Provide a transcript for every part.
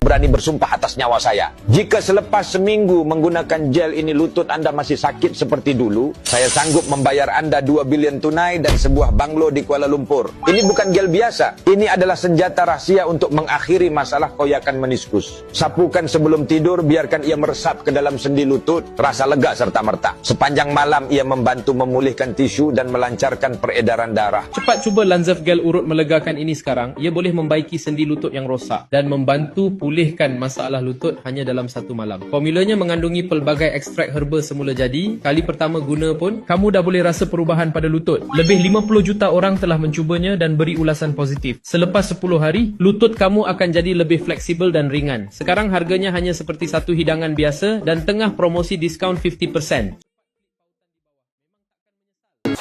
Berani bersumpah atas nyawa saya. Jika selepas seminggu menggunakan gel ini lutut Anda masih sakit seperti dulu, saya sanggup membayar Anda 2 bilion tunai dan sebuah banglo di Kuala Lumpur. Ini bukan gel biasa. Ini adalah senjata rahasia untuk mengakhiri masalah koyakan meniskus. Sapukan sebelum tidur, biarkan ia meresap ke dalam sendi lutut, rasa lega serta-merta. Sepanjang malam ia membantu memulihkan tisu dan melancarkan peredaran darah. Cepat cuba Lanzef Gel Urut Melegakan ini sekarang. Ia boleh membaiki sendi lutut yang rosak dan membantu pulihkan masalah lutut hanya dalam 1 malam. Formulanya mengandungi pelbagai ekstrak herba semula jadi. Kali pertama guna pun, kamu dah boleh rasa perubahan pada lutut. Lebih 50 juta orang telah mencubanya dan beri ulasan positif. Selepas 10 hari, lutut kamu akan jadi lebih fleksibel dan ringan. Sekarang harganya hanya seperti satu hidangan biasa dan tengah promosi diskaun 50%.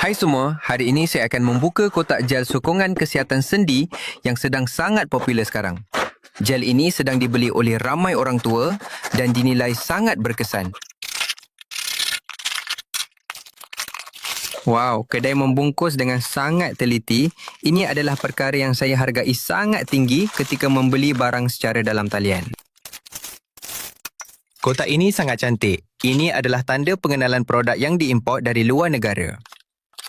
Hai semua, hari ini saya akan membuka kotak gel sokongan kesihatan sendi yang sedang sangat popular sekarang. Gel ini sedang dibeli oleh ramai orang tua dan dinilai sangat berkesan. Wow, kedai membungkus dengan sangat teliti. Ini adalah perkara yang saya hargai sangat tinggi ketika membeli barang secara dalam talian. Kotak ini sangat cantik. Ini adalah tanda pengenalan produk yang diimport dari luar negara.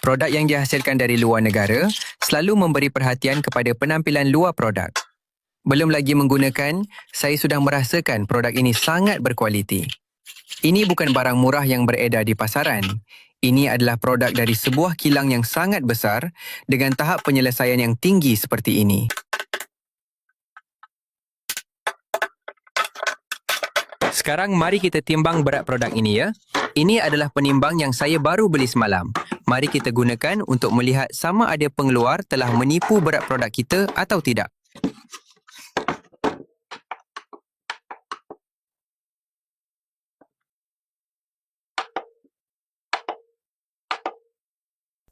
Produk yang dihasilkan dari luar negara selalu memberi perhatian kepada penampilan luar produk. Belum lagi menggunakan, saya sudah merasakan produk ini sangat berkualiti. Ini bukan barang murah yang beredar di pasaran. Ini adalah produk dari sebuah kilang yang sangat besar dengan tahap penyelesaian yang tinggi seperti ini. Sekarang mari kita timbang berat produk ini ya. Ini adalah penimbang yang saya baru beli semalam. Mari kita gunakan untuk melihat sama ada pengeluar telah menipu berat produk kita atau tidak.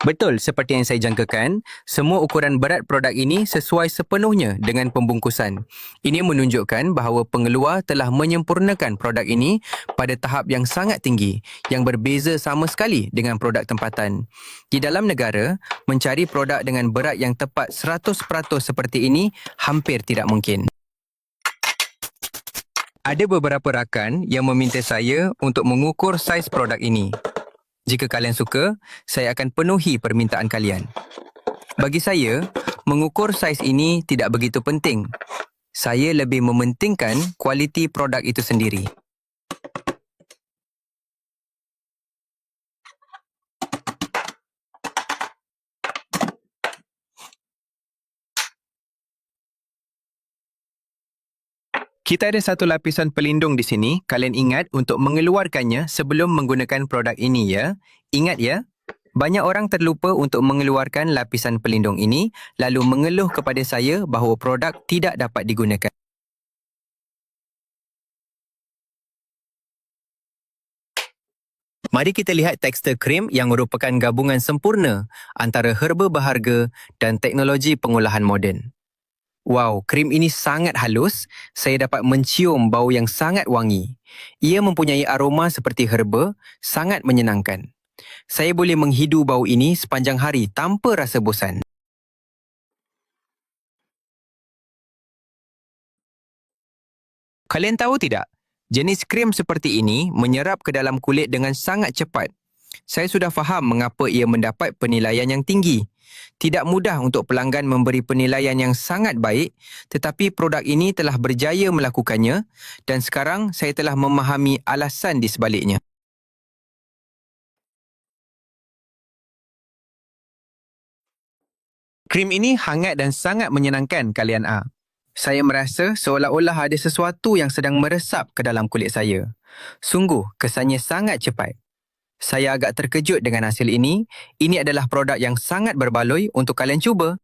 Betul seperti yang saya jangkakan, semua ukuran berat produk ini sesuai sepenuhnya dengan pembungkusan. Ini menunjukkan bahawa pengeluar telah menyempurnakan produk ini pada tahap yang sangat tinggi, yang berbeza sama sekali dengan produk tempatan. Di dalam negara, mencari produk dengan berat yang tepat 100% seperti ini hampir tidak mungkin. Ada beberapa rakan yang meminta saya untuk mengukur saiz produk ini. Jika kalian suka, saya akan penuhi permintaan kalian. Bagi saya, mengukur saiz ini tidak begitu penting. Saya lebih mementingkan kualiti produk itu sendiri. Kita ada satu lapisan pelindung di sini. Kalian ingat untuk mengeluarkannya sebelum menggunakan produk ini ya. Ingat ya. Banyak orang terlupa untuk mengeluarkan lapisan pelindung ini lalu mengeluh kepada saya bahawa produk tidak dapat digunakan. Mari kita lihat tekstur krim yang merupakan gabungan sempurna antara herba berharga dan teknologi pengolahan moden. Wow, krim ini sangat halus. Saya dapat mencium bau yang sangat wangi. Ia mempunyai aroma seperti herba, sangat menyenangkan. Saya boleh menghidu bau ini sepanjang hari tanpa rasa bosan. Kalian tahu tidak? Jenis krim seperti ini menyerap ke dalam kulit dengan sangat cepat. Saya sudah faham mengapa ia mendapat penilaian yang tinggi. Tidak mudah untuk pelanggan memberi penilaian yang sangat baik, tetapi produk ini telah berjaya melakukannya dan sekarang saya telah memahami alasan di sebaliknya. Krim ini hangat dan sangat menyenangkan kalian A. Saya merasa seolah-olah ada sesuatu yang sedang meresap ke dalam kulit saya. Sungguh, kesannya sangat cepat. Saya agak terkejut dengan hasil ini. Ini adalah produk yang sangat berbaloi untuk kalian cuba.